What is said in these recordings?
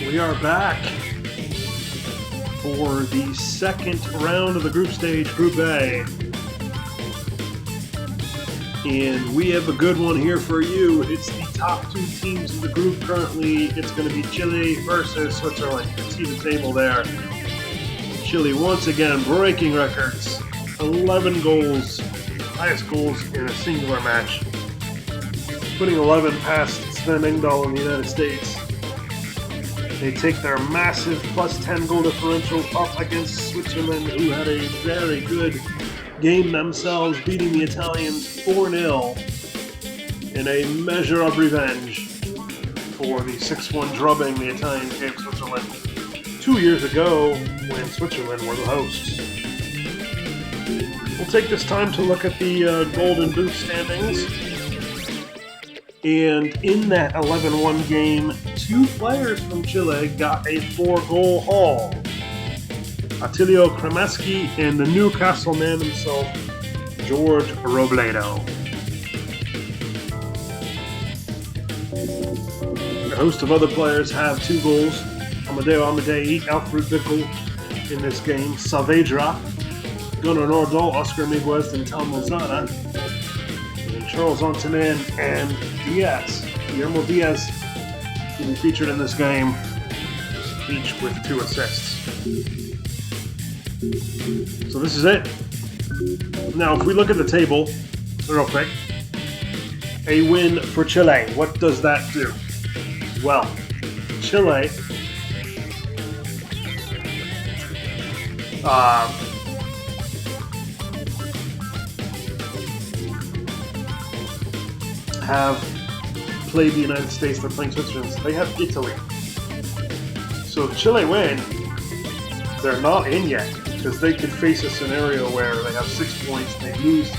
We are back for the second round of the group stage, Group A. And we have a good one here for you. It's the top two teams in the group currently. It's going to be Chile versus Switzerland. You can see the table there. Chile once again breaking records. 11 goals, highest goals in a singular match. Putting 11 past Sven Engdahl in the United States. They take their massive plus 10 goal differential up against Switzerland, who had a very good game themselves, beating the Italians 4-0 in a measure of revenge for the 6-1 drubbing the Italians gave Switzerland 2 years ago when Switzerland were the hosts. We'll take this time to look at the Golden Boot standings. And in that 11-1 game, two players from Chile got a 4-goal haul. Attilio Cremaschi and the Newcastle man himself, George Robledo. A host of other players have 2 goals. Amadeo Amadei, Alfred Bickel in this game, Saavedra, Gunnar Nordahl, Oscar Miguez, and Tal Lozada. Charles Antonin and Diaz, Guillermo Diaz, will be featured in this game, each with 2 assists. So this is it. Now, if we look at the table, real quick, a win for Chile. What does that do? Well, Chile have played the United States, they're playing Switzerland, they have Italy. So if Chile win, they're not in yet, because they could face a scenario where they have 6 points, they lose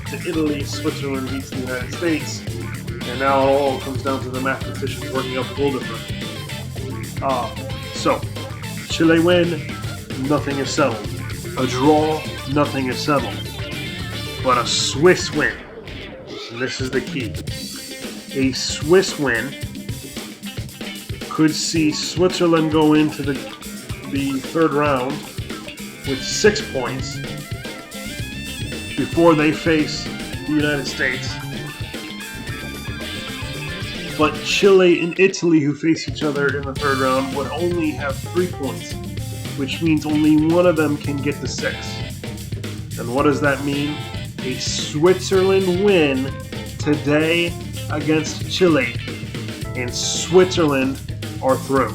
to Italy, Switzerland beats the United States, and now it all comes down to the mathematicians working out the goal difference. So, Chile win, nothing is settled. A draw, nothing is settled. But a Swiss win, and this is the key. A Swiss win could see Switzerland go into the third round with 6 points before they face the United States. But Chile and Italy, who face each other in the third round, would only have 3 points, which means only one of them can get to 6. And what does that mean? A Switzerland win today against Chile, and Switzerland are through.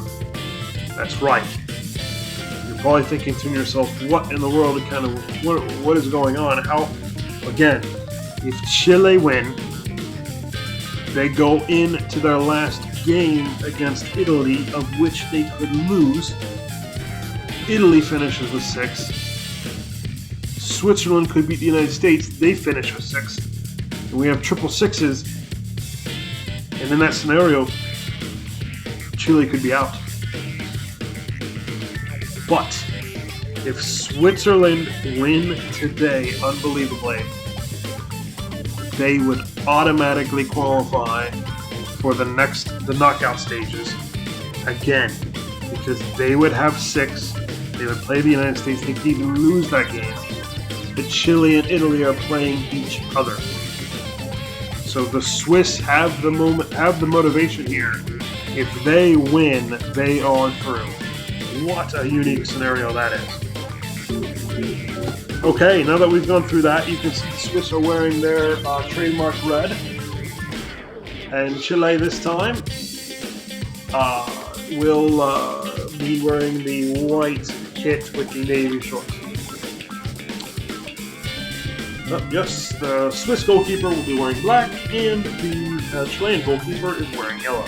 That's right. You're probably thinking to yourself, what in the world, what is going on? How, again, if Chile win, they go into their last game against Italy, of which they could lose. Italy finishes with 6. Switzerland could beat the United States, they finish with 6. And we have triple sixes. And in that scenario, Chile could be out. But if Switzerland win today, unbelievably, they would automatically qualify for the knockout stages again, because they would have 6. They would play the United States. They could even lose that game. But Chile and Italy are playing each other. So the Swiss have the motivation here. If they win, they are through. What a unique scenario that is. Okay, now that we've gone through that, you can see the Swiss are wearing their trademark red. And Chile this time will be wearing the white kit with the navy shorts. Yes, the Swiss goalkeeper will be wearing black, and the Chilean goalkeeper is wearing yellow.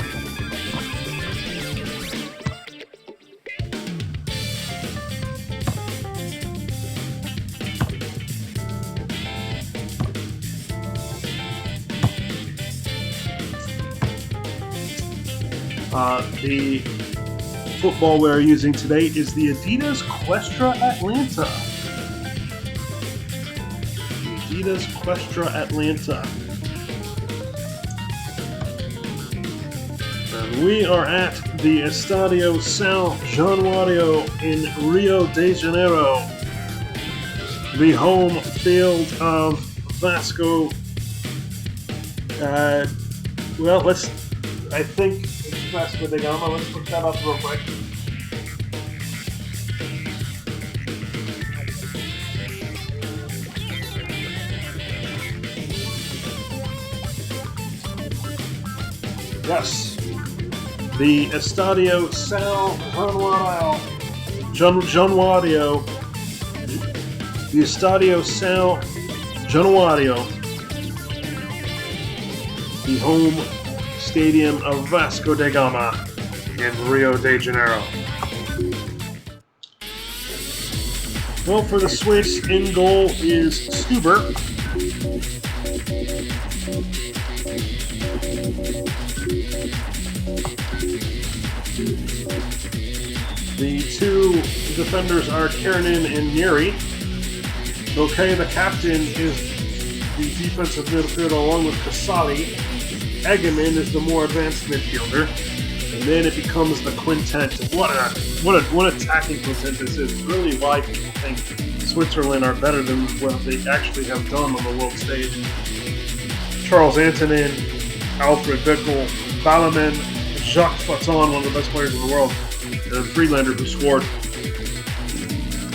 The football we're using today is the Adidas Questra Atlanta. Adidas Questra Atlanta. And we are at the Estadio São Januário in Rio de Janeiro, the home field of Vasco. I think it's Vasco da Gama. Let's look that up real quick. Yes, the Estadio São Januário, the Estadio São Januário, the home stadium of Vasco da Gama in Rio de Janeiro. Well, for the Swiss, in goal is Stuber. The two defenders are Kiernan and Neri. Okay, the captain is the defensive midfielder along with Casali. Egeman is the more advanced midfielder. And then it becomes the quintet. What attacking quintet this is. Really why people think Switzerland are better than what they actually have done on the world stage. Charles Antonin, Alfred Bickel, Ballerman, Jacques Faton, one of the best players in the world, and Friedlander, who scored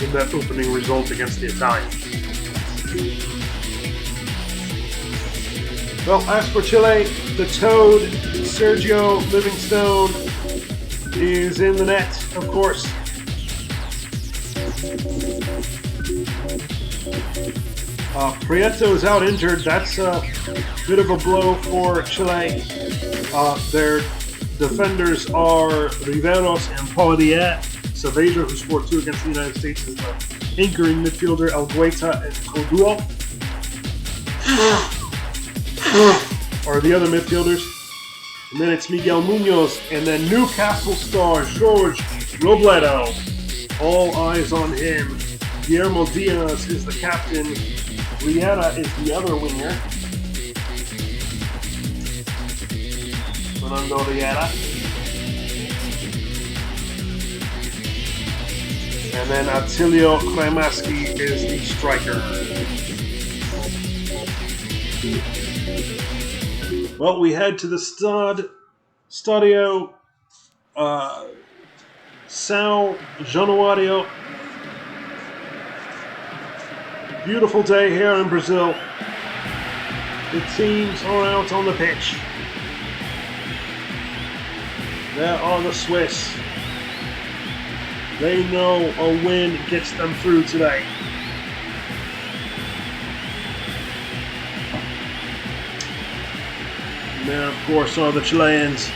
in that opening result against the Italians. Well, as for Chile, the Toad, Sergio Livingstone, is in the net, of course. Prieto is out injured. That's a bit of a blow for Chile. Their defenders are Riveros and Paulier. Saavedra, who scored 2 against the United States, is the anchoring midfielder. Algueta and Koduo are the other midfielders. And then it's Miguel Munoz, and then Newcastle star Jorge Robledo. All eyes on him. Guillermo Diaz is the captain. Riera is the other winger. Fernando Riera. And then Attilio Kremaski is the striker. Well, we head to the Stadio São Januário. Beautiful day here in Brazil. The teams are out on the pitch. There are the Swiss. They know a win gets them through today. And there, of course, are the Chileans.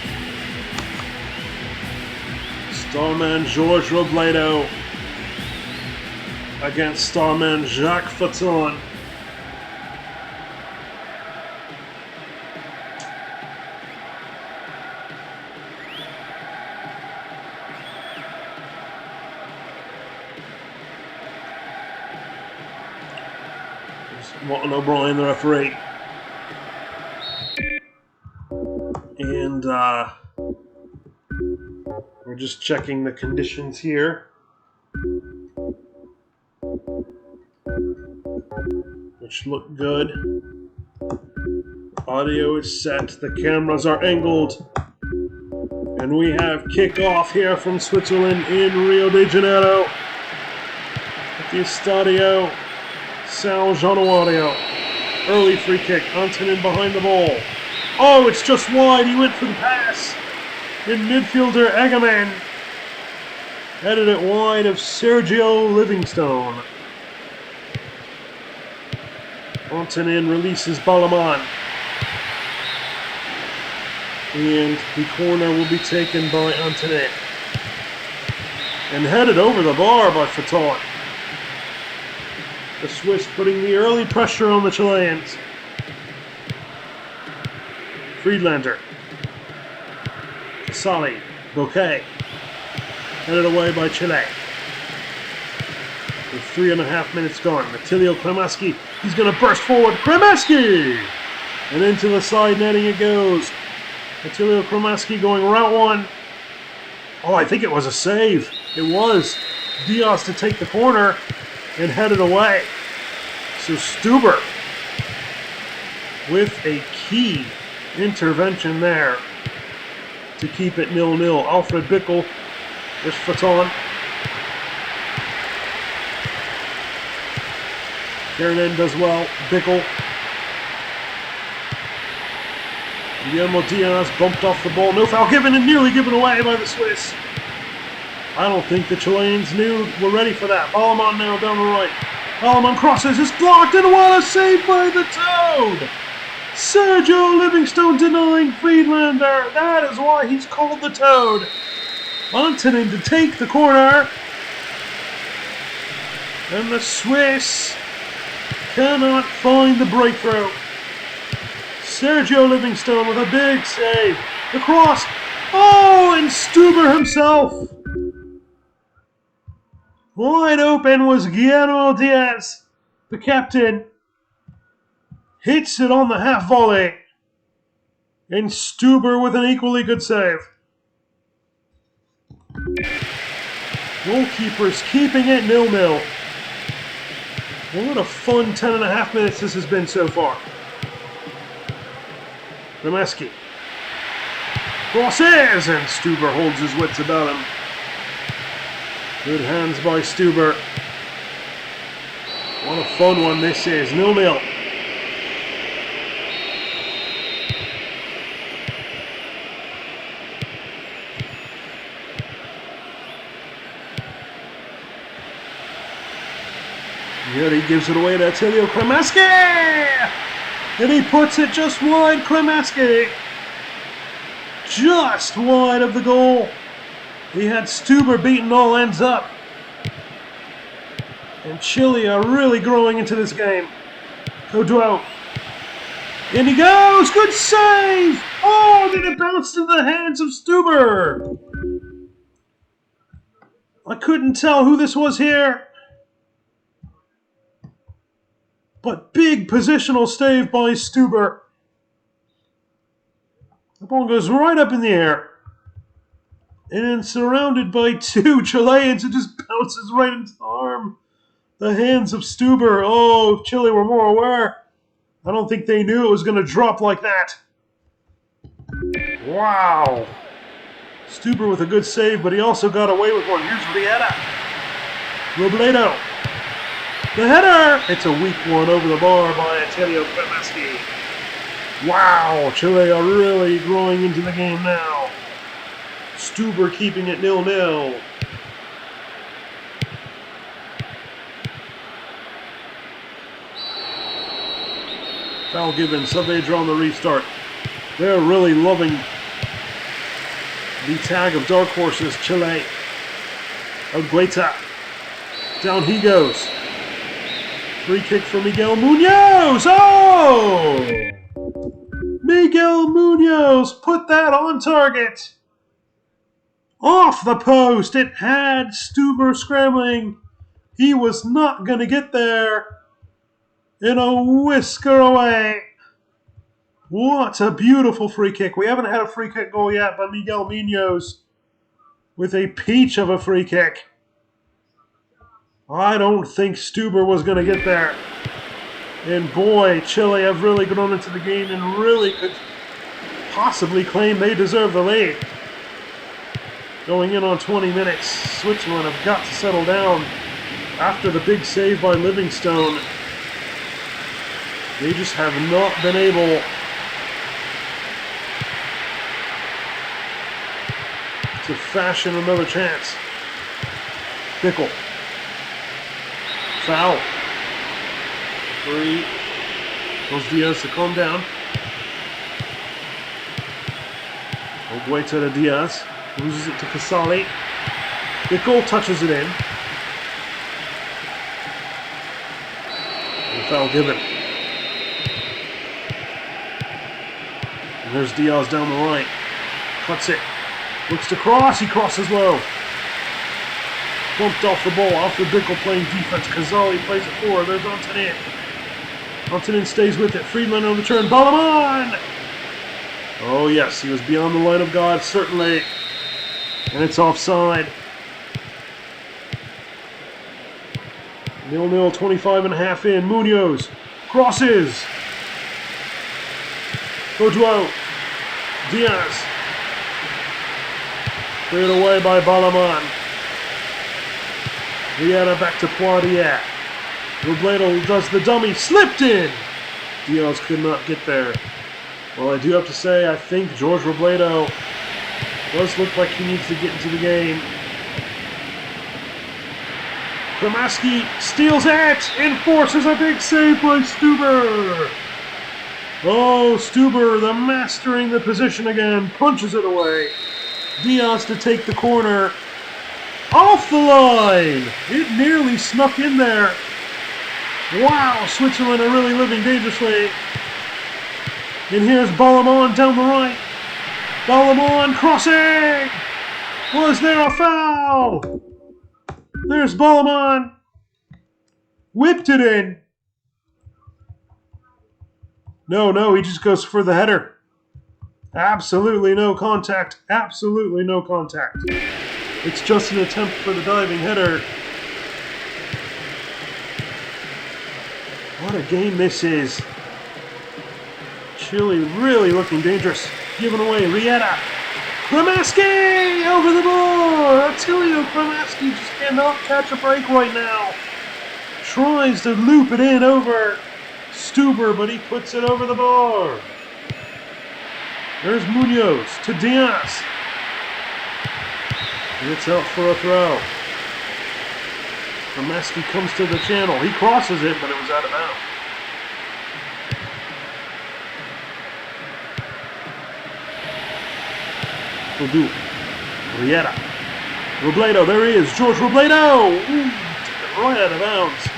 Starman Jorge Robledo against starman Jacques Faton. Martin O'Brien, the referee. And we're just checking the conditions here, which look good. Audio is set, the cameras are angled, and we have kickoff here from Switzerland in Rio de Janeiro at the Estadio São Januário. Early free kick, Antonin behind the ball. Oh, it's just wide, he went for the pass. In midfielder Egeman headed it wide of Sergio Livingstone. Antonin releases Ballerman. And the corner will be taken by Antonin. And headed over the bar by Faton. The Swiss putting the early pressure on the Chileans. Friedlander. Casali. Bouquet. Headed away by Chile. With 3.5 minutes gone. Attilio Kremaski. He's going to burst forward. Kremaski! And into the side netting it goes. Attilio Kremaski going route one. Oh, I think it was a save. It was. Diaz to take the corner and head it away. So Stuber with a key intervention there to keep it 0-0. Alfred Bickel is Faton. Kiernan does well. Bickel. Guillermo Diaz bumped off the ball. No foul given and nearly given away by the Swiss. I don't think the Chileans were ready for that. Ballermann now down the right. Ballermann crosses, it's blocked, and what a save by the Toad! Sergio Livingstone denying Friedlander. That is why he's called the Toad. Antonin to take the corner. And the Swiss cannot find the breakthrough. Sergio Livingstone with a big save. The cross. Oh, and Stuber himself. Wide open was Guillermo Diaz, the captain. Hits it on the half volley. And Stuber with an equally good save. Goalkeepers keeping it 0-0. What a fun 10.5 minutes this has been so far. Remeski. Crosses, and Stuber holds his wits about him. Good hands by Stuber. What a fun one this is. 0-0. Here he gives it away to Attilio Cremaschi! And he puts it just wide, Cremaschi. Just wide of the goal. He had Stuber beaten all ends up. And Chile are really growing into this game. Coduo. In he goes! Good save! Oh, then it bounced into the hands of Stuber. I couldn't tell who this was here. But big positional save by Stuber. The ball goes right up in the air. And then surrounded by two Chileans, it just bounces right into the arm. The hands of Stuber. Oh, if Chile were more aware, I don't think they knew it was going to drop like that. Wow. Stuber with a good save, but he also got away with one. Here's Rieta. Robledo. The header! It's a weak one over the bar by Attilio Cremaschi. Wow, Chile are really growing into the game now. Stuber keeping it 0-0. Foul given, Saavedra on the restart. They're really loving the tag of dark horses, Chile. Argueta. Down he goes. Free kick for Miguel Munoz. Oh! Miguel Munoz put that on target. Off the post. It had Stuber scrambling. He was not going to get there. In a whisker away. What a beautiful free kick. We haven't had a free kick goal yet, but Miguel Munoz with a peach of a free kick. I don't think Stuber was going to get there. And boy, Chile have really grown into the game and really could possibly claim they deserve the lead. Going in on 20 minutes, Switzerland have got to settle down after the big save by Livingstone. They just have not been able to fashion another chance. Bickel. Foul. 3. Tells Diaz to calm down. Argueta to Diaz. Loses it to Casale. Bickel touches it in. And foul given. And there's Diaz down the right. Cuts it. Looks to cross. He crosses low. Bumped off the ball. Alfred Bickel playing defense. Casale plays it forward. There's Antonin. Antonin stays with it. Friedman on the turn. Ballermann! Oh yes, he was beyond the line of God, certainly. And it's offside. 0-0, 25.5 in. Munoz crosses. Gojo. Diaz. Cleared away by Balaman. Riera back to Poirier. Robledo does the dummy. Slipped in. Diaz could not get there. Well, I do have to say, I think George Robledo does look like he needs to get into the game. Kramaski steals it, enforces a big save by Stuber. Oh, Stuber, the mastering the position again, punches it away. Diaz to take the corner. Off the line! It nearly snuck in there. Wow, Switzerland are really living dangerously. And here's Balaman down the right. Balaman crossing! Was there a foul? There's Balaman. Whipped it in. No, he just goes for the header. Absolutely no contact. Absolutely no contact. It's just an attempt for the diving header. What a game this is. Chile really looking dangerous. Given away, Rieta. Kramaski over the bar. Attilio Kramaski just cannot catch a break right now. Tries to loop it in over Stuber, but he puts it over the bar. There's Munoz to Diaz. And it's out for a throw. Kramaski comes to the channel. He crosses it, but it was out of bounds. Will do. Rieta. Robledo, there he is. George Robledo! Ooh, took it right out of bounds.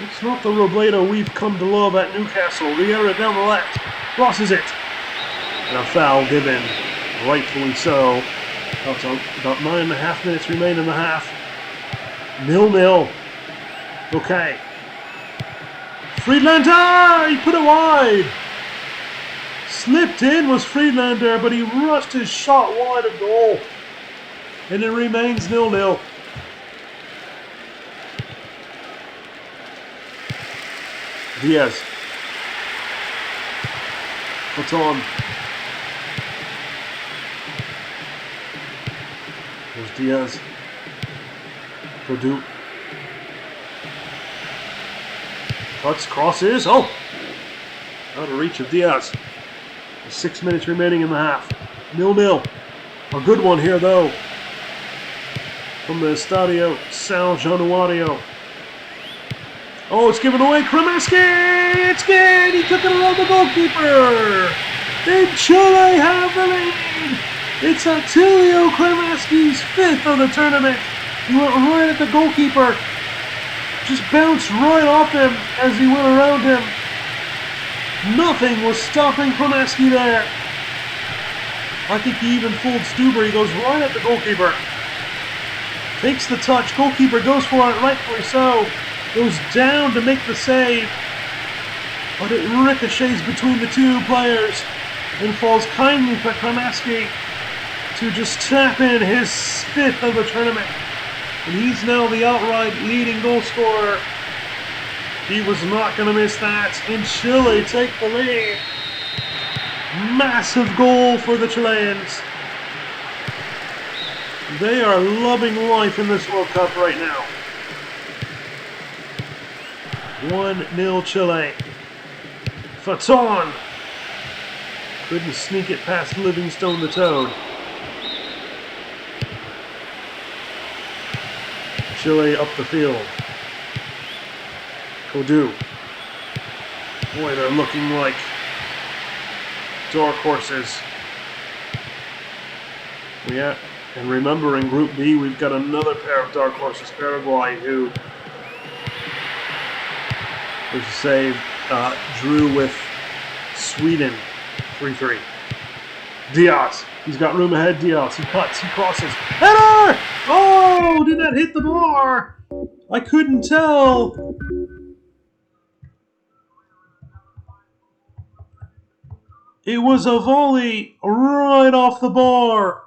It's not the Robledo we've come to love at Newcastle. Rieta down the left. Crosses it. And a foul given. Rightfully so. About 9.5 minutes remain in the half. 0-0. Okay. Friedlander! He put it wide. Slipped in was Friedlander, but he rushed his shot wide of goal. And it remains 0-0. Diaz. What's on? There's Diaz. Purdue. Cuts, crosses. Oh! Out of reach of Diaz. 6 minutes remaining in the half. 0-0. A good one here, though. From the Estadio San Januario. Oh, it's given away. Kramaski! It's good! He took it around the goalkeeper! And Chile have the lead! It's Attilio Kramaski's 5th of the tournament. He went right at the goalkeeper. Just bounced right off him as he went around him. Nothing was stopping Kramaski there. I think he even fooled Stuber. He goes right at the goalkeeper. Takes the touch. Goalkeeper goes for it, rightfully so. Goes down to make the save. But it ricochets between the two players and falls kindly for Kramaski to just tap in his 5th of the tournament. And he's now the outright leading goal scorer. He was not going to miss that. And Chile take the lead. Massive goal for the Chileans. They are loving life in this World Cup right now. 1-0 Chile. Faton. Couldn't sneak it past Livingstone the Toad. Chile up the field. Kodu. Boy, they're looking like dark horses. Yeah, and remember in Group B, we've got another pair of dark horses, Paraguay, who, as you say, drew with Sweden 3-3. Diaz. He's got room ahead, Diaz. He cuts, he crosses. Header! Oh, did that hit the bar? I couldn't tell. It was a volley right off the bar.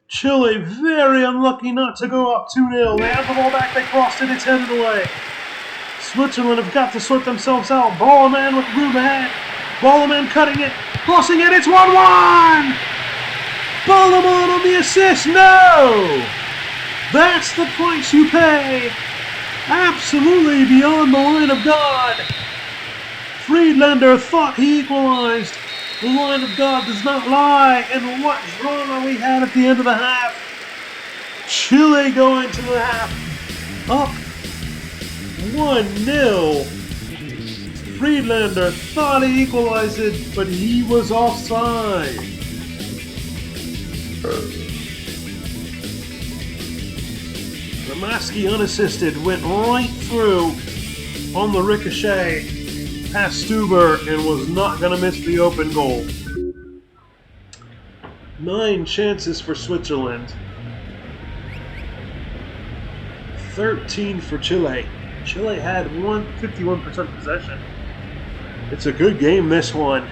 Chile very unlucky not to go up 2-0. They have the ball back, they crossed it, it's headed away. Switzerland have got to sort themselves out. Ballerman with room ahead. Ballerman cutting it, crossing it, it's 1-1! Ballerman on the assist, no! That's the price you pay. Absolutely beyond the line of God. Friedlander thought he equalized. The line of God does not lie. And what drama we had at the end of the half. Chile going to the half. Up 1-0. Friedlander thought he equalized it, but he was offside. Ramaski unassisted went right through on the ricochet past Stuber and was not going to miss the open goal. 9 chances for Switzerland. 13 for Chile. Chile had 51% possession. It's a good game, this one.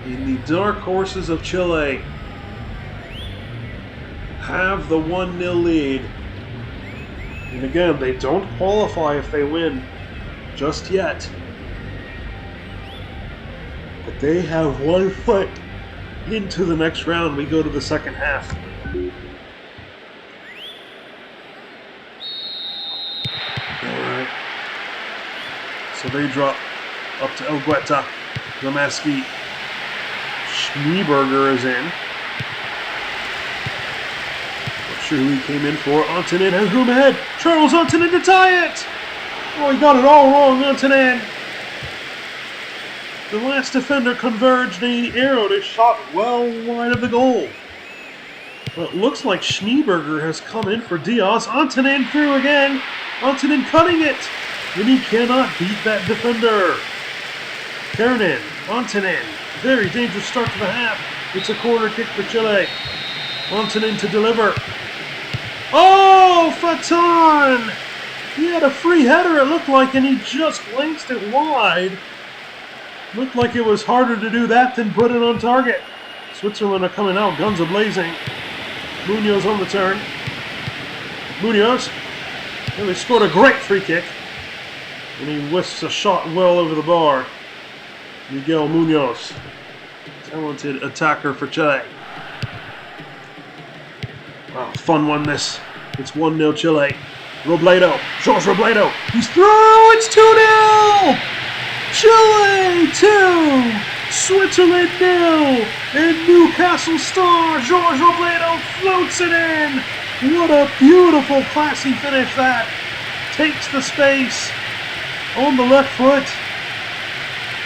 In the dark horses of Chile have the 1-0 lead. And again, they don't qualify if they win just yet. But they have 1 foot into the next round. We go to the second half. Alright. So they drop up to Elgueta. Lemaski. Schneeberger is in. Not sure who he came in for. Antonin has room ahead. Charles Antonin to tie it! Oh, he got it all wrong, Antonin. The last defender converged and he arrowed his shot well wide of the goal. Well, it looks like Schneeberger has come in for Diaz. Antonin through again. Antonin cutting it. And he cannot beat that defender. Kernan, Antonin. Very dangerous start to the half. It's a corner kick for Chile. Antonin to deliver. Oh, Fatan! He had a free header, it looked like, and he just lanced it wide. Looked like it was harder to do that than put it on target. Switzerland are coming out, guns are blazing. Munoz on the turn. Munoz. And they scored a great free kick. And he whisks a shot well over the bar. Miguel Munoz. Talented attacker for Chile. Wow, fun one this. It's 1-0 Chile. Robledo. George Robledo. He's through! It's 2-0! Chile 2! Switzerland 0! And Newcastle star George Robledo floats it in! What a beautiful, classy finish that! Takes the space on the left foot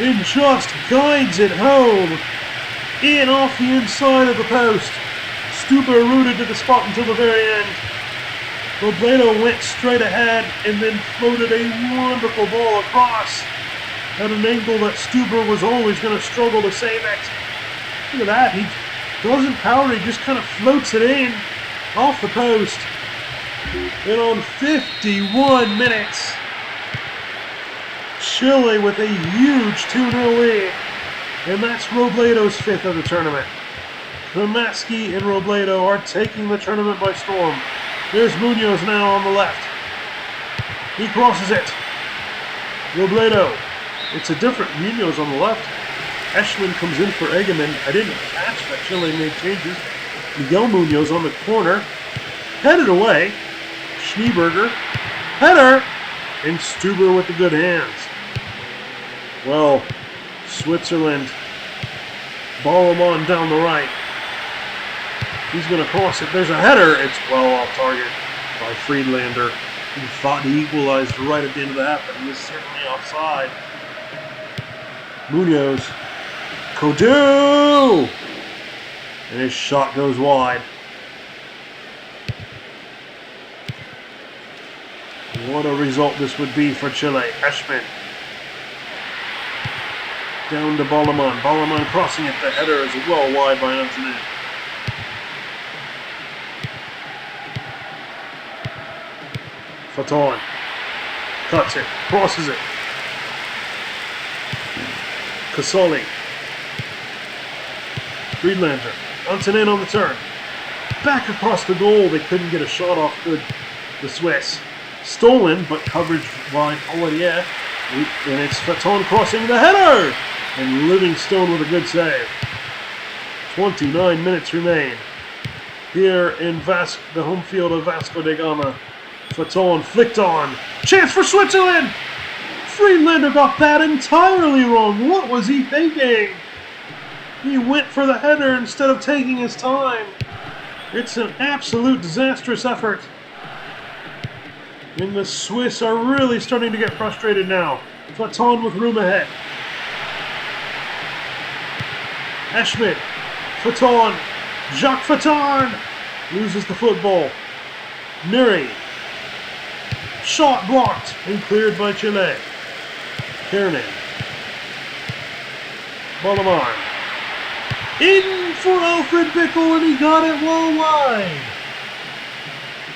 and just guides it home. In off the inside of the post. Stuber rooted to the spot until the very end. Robledo went straight ahead and then floated a wonderful ball across at an angle that Stuber was always going to struggle to save it. Look at that, he doesn't power, he just kind of floats it in off the post. And on 51 minutes, Chile with a huge 2-0 lead. And that's Robledo's 5th of the tournament. Ramaski and Robledo are taking the tournament by storm. There's Munoz now on the left. He crosses it. Robledo. It's a different Munoz on the left. Eschman comes in for Egeman. I didn't catch that Chile made changes. Miguel Munoz on the corner. Headed away. Schneeberger. Header. And Stuber with the good hands. Well, Switzerland. Ball him on down the right. He's going to cross it. There's a header. It's well off target by Friedlander. He thought he equalized right at the end of the half, but he was certainly offside. Munoz. Kodu! And his shot goes wide. What a result this would be for Chile. Eschman. Down to Ballerman. Ballerman crossing it. The header is well wide by Antonin. Fatan cuts it, crosses it. Casoli. Friedlander. Antonin on the turn. Back across the goal. They couldn't get a shot off good, the Swiss. Stolen, but coverage by Oladier. And it's Faton crossing the header! And Livingstone with a good save. 29 minutes remain. Here in the home field of Vasco da Gama. Faton flicked on. Chance for Switzerland! Friedlander got that entirely wrong. What was he thinking? He went for the header instead of taking his time. It's an absolute disastrous effort. And the Swiss are really starting to get frustrated now. Faton with room ahead. Eschmidt. Faton. Jacques Faton loses the football. Nuri. Shot blocked and cleared by Chile. Kernan. Ballamar. In for Alfred Bickel, and he got it well wide.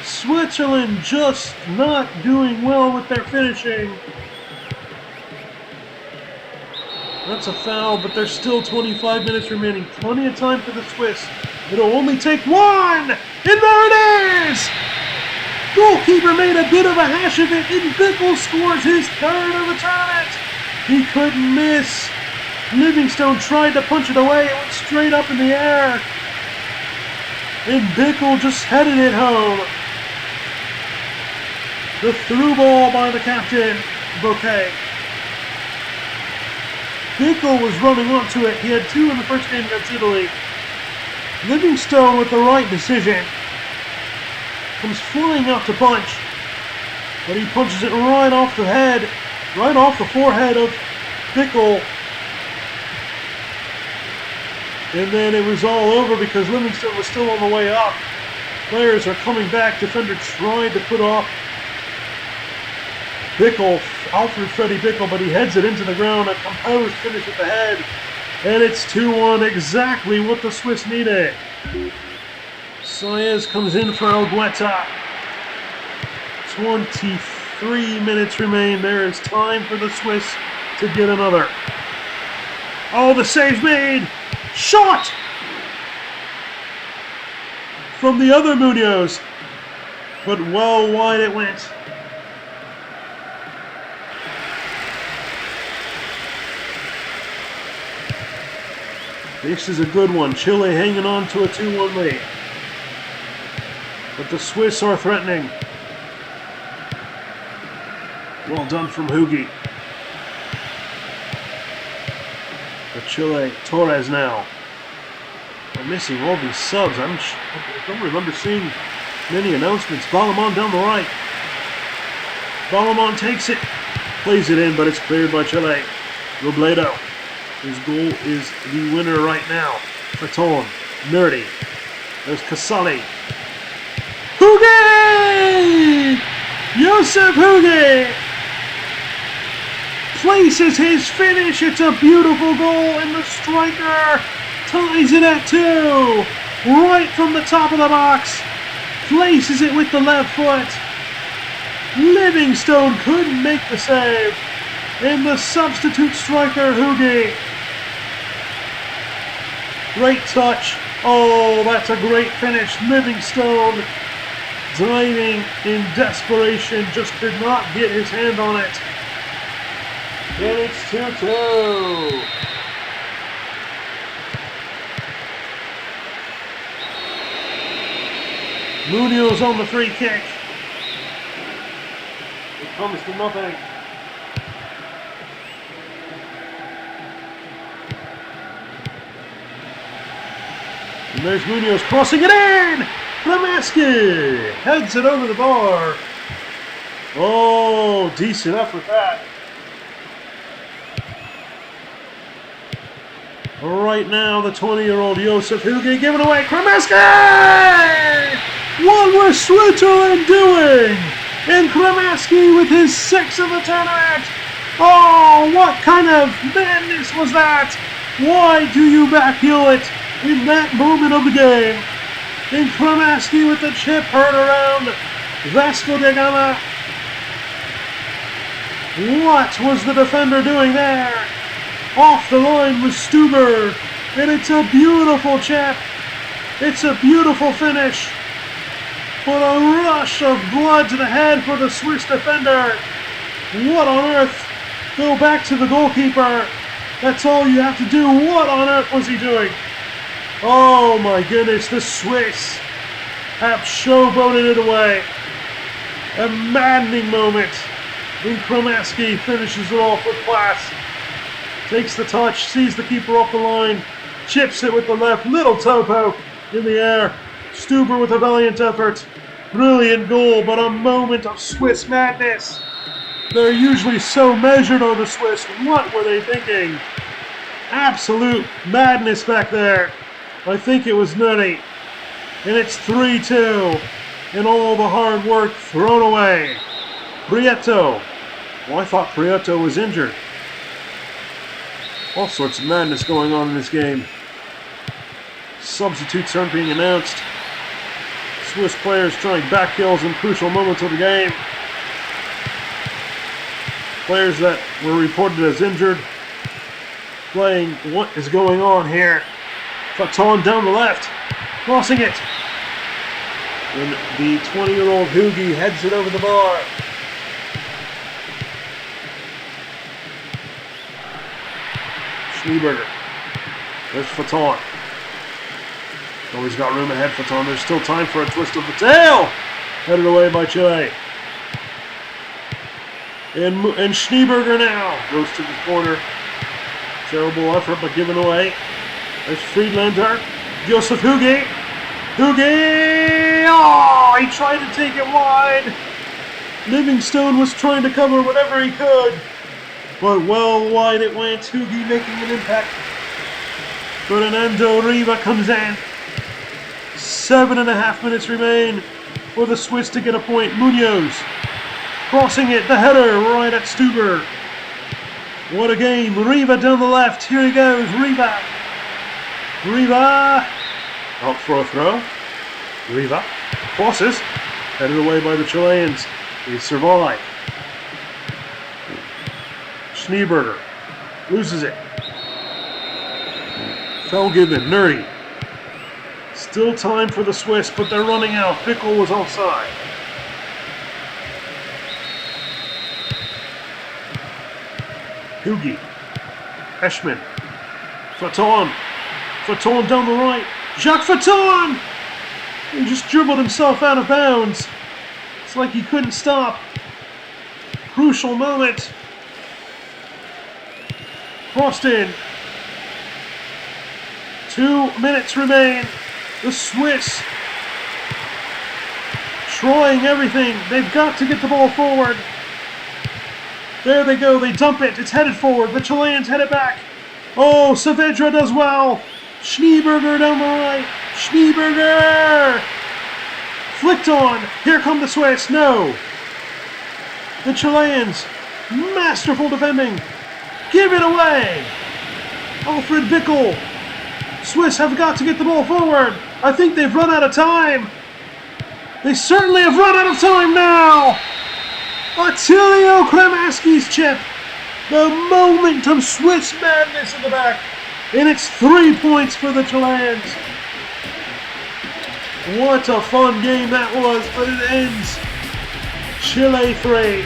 Switzerland just not doing well with their finishing. That's a foul, but there's still 25 minutes remaining. Plenty of time for the Swiss. It'll only take one! And there it is! Goalkeeper made a bit of a hash of it, and Bickel scores his third of the tournament. He couldn't miss. Livingstone tried to punch it away. It went straight up in the air. And Bickel just headed it home. The through ball by the captain, Bouquet. Bickel was running onto it. He had two in the first game against Italy. Livingstone with the right decision. Comes flying out to punch. But he punches it right off the head, right off the forehead of Bickel. And then it was all over because Livingstone was still on the way up. Players are coming back. Defender tried to put off Bickel, Alfred Freddy Bickel, but he heads it into the ground. A composed finish at the head. And it's 2-1, exactly what the Swiss needed. Saez comes in for Algueta. 23 minutes remain. There is time for the Swiss to get another. Oh, the save made! Shot! From the other Munoz. But well wide it went. This is a good one. Chile hanging on to a 2-1 lead. But the Swiss are threatening. Well done from Hugi. But Chile, Torres now. I'm missing all these subs. I don't remember seeing many announcements. Ballamon down the right. Ballamon takes it. Plays it in, but it's cleared by Chile. Robledo. His goal is the winner right now. Faton. Nerdy. There's Casale. Hugi! Josef Hugi! Places his finish. It's a beautiful goal, and the striker ties it at 2. Right from the top of the box. Places it with the left foot. Livingstone couldn't make the save. And the substitute striker, Hugi. Great touch. Oh, that's a great finish. Livingstone diving in desperation. Just could not get his hand on it. And it's 2-2. Munoz on the free kick. It comes to nothing. And there's Munoz crossing it in! Lemaski heads it over the bar. Oh, decent effort that. Right now, the 20-year-old Josef Hugi giving away. Kremaski! What was Switzerland doing? And Kremaski with his 6th of the tournament. Oh, what kind of madness was that? Why do you backheel it in that moment of the game? And Kremaski with the chip heard around Vasco da Gama. What was the defender doing there? Off the line was Stuber, and it's a beautiful chip. It's a beautiful finish. But a rush of blood to the head for the Swiss defender. What on earth? Go back to the goalkeeper. That's all you have to do. What on earth was he doing? Oh my goodness, the Swiss have showboated it away. A maddening moment. And Kromaski finishes it off with class. Takes the touch, sees the keeper off the line, chips it with the left, little toe poke in the air. Stuber with a valiant effort. Brilliant goal, but a moment of Swiss madness. They're usually so measured on the Swiss. What were they thinking? Absolute madness back there. I think it was nutty. And it's 3-2. And all the hard work thrown away. Prieto. Well, I thought Prieto was injured. All sorts of madness going on in this game. Substitutes aren't being announced. Swiss players trying back heels in crucial moments of the game. Players that were reported as injured. Playing what is going on here. Faton down the left. Crossing it. And the 20-year-old Hugi heads it over the bar. Schneeberger. There's Faton. Always got room ahead, Faton. There's still time for a twist of the tail. Headed away by Chile. And Schneeberger now goes to the corner. Terrible effort, but given away. There's Friedlander. Joseph Hugi. Hugi! Oh, he tried to take it wide. Livingstone was trying to cover whatever he could. But well wide it went. Hugi making an impact. Fernando Riva comes in. 7.5 minutes remain for the Swiss to get a point. Munoz crossing it, the header right at Stuber. What a game. Riva down the left. Here he goes. Riva. Out for a throw. Riva crosses. Headed away by the Chileans. They survive. Schneeberger loses it. Felgiven, Nerdy. Still time for the Swiss, but they're running out. Bickle was offside. Hugi. Eschmann. Faton. Faton down the right. Jacques Faton! He just dribbled himself out of bounds. It's like he couldn't stop. Crucial moment. Crossed in. 2 minutes remain. The Swiss trying everything. They've got to get the ball forward. There they go. They dump it. It's headed forward. The Chileans head it back. Oh, Saavedra does well. Schneeberger down the right. Schneeberger! Flicked on. Here come the Swiss. No. The Chileans. Masterful defending. Give it away. Alfred Bickle. Swiss have got to get the ball forward. I think they've run out of time. They certainly have run out of time now. Attilio Kremaski's chip. The moment of Swiss madness in the back. And it's 3 points for the Chileans. What a fun game that was, but it ends. Chile 3.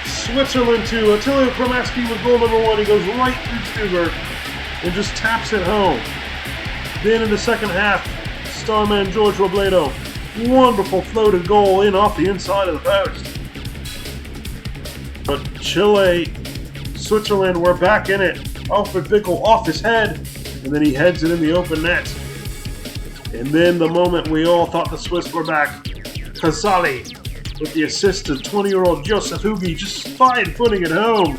Switzerland 2. Attilio Kremaski with goal number 1. He goes right through Stuber and just taps it home. Then in the second half, starman George Robledo. Wonderful floated goal in off the inside of the post. But Chile, Switzerland were back in it. Alfred Bickle off his head, and then he heads it in the open net. And then the moment we all thought the Swiss were back, Casali with the assist to 20-year-old Joseph Hugi, just fine-footing it home.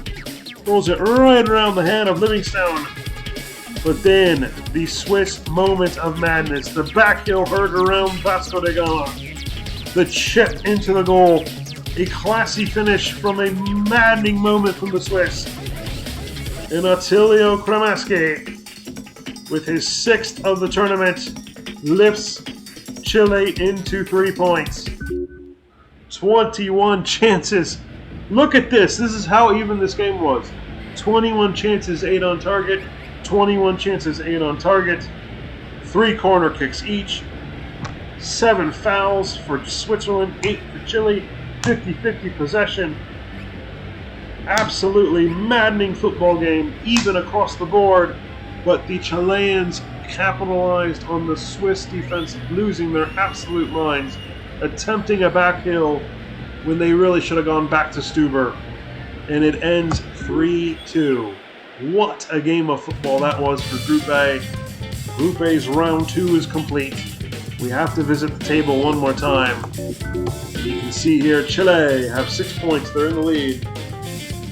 Throws it right around the hand of Livingstone. But then, the Swiss moment of madness. The backheel heard around Vasco da Gama. The chip into the goal. A classy finish from a maddening moment from the Swiss. And Attilio Kremaski, with his 6th of the tournament, lifts Chile into 3 points. 21 chances. Look at this. This is how even this game was. 21 chances, 8 on target. 21 chances, 8 on target. 3 corner kicks each, 7 fouls for Switzerland, 8 for Chile, 50-50 possession. Absolutely maddening football game, even across the board, but the Chileans capitalized on the Swiss defense losing their absolute minds, attempting a back heel when they really should have gone back to Stuber, and it ends 3-2. What a game of football that was for Group A. Group A's round 2 is complete. We have to visit the table one more time. You can see here Chile have 6 points, they're in the lead.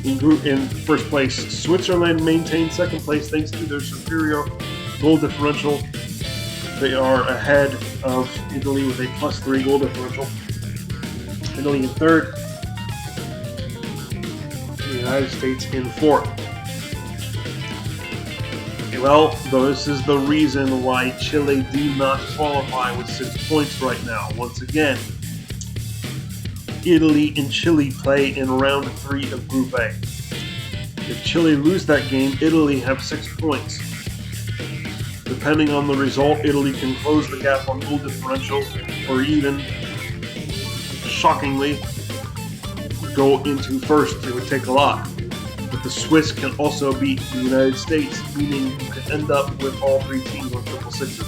In first place, Switzerland maintains second place thanks to their superior goal differential. They are ahead of Italy with a +3 goal differential. Italy in third. The United States in fourth. Well, this is the reason why Chile do not qualify with 6 points right now. Once again, Italy and Chile play in round 3 of Group A. If Chile lose that game, Italy have 6 points. Depending on the result, Italy can close the gap on goal differential, or even, shockingly, go into first. It would take a lot. But the Swiss can also beat the United States, meaning you could end up with all 3 teams on triple sixes.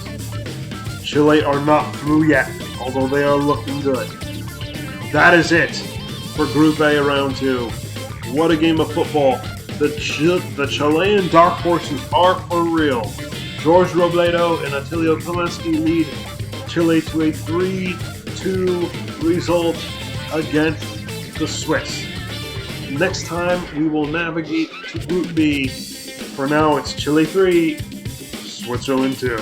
Chile are not through yet, although they are looking good. That is it for Group A round 2. What a game of football. The Chilean dark horses are for real. George Robledo and Attilio Klemensky lead Chile to a 3-2 result against the Swiss. Next time we will navigate to Group B. For now it's Chile 3, Switzerland 2.